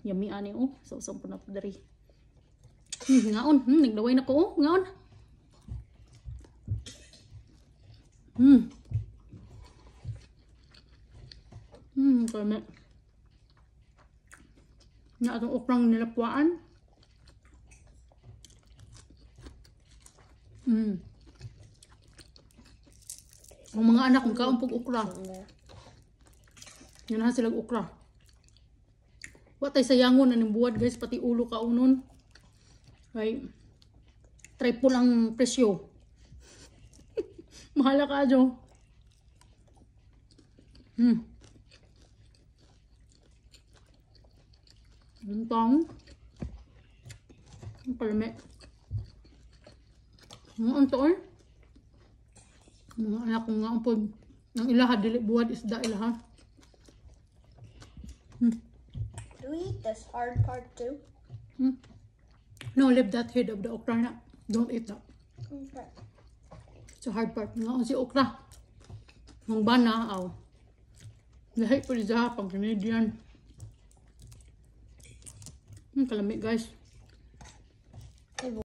Yummy ani oh. So po na to diri. Ngaon. Nagdaway na ko oh. Ngaon. Kaya na atong okrang nilapwaan. Ang mga anak kong kaumpog okra. Yan na silang okra. Watay sayangon na buwad guys, pati ulo kaunon. Ay, triple ang presyo. Mahala ka adyo. Buntong. Ang palame. Ang to eh. Mga anak kong nga po. Ang ilaha, dili buwad isda ilaha. Do we eat this hard part too? No, leave that head of the okra na. Don't eat that. Okay. It's a hard part. Nga si okra. Ang bana, aw. Lahat po siya pang Canadian. Kalami guys.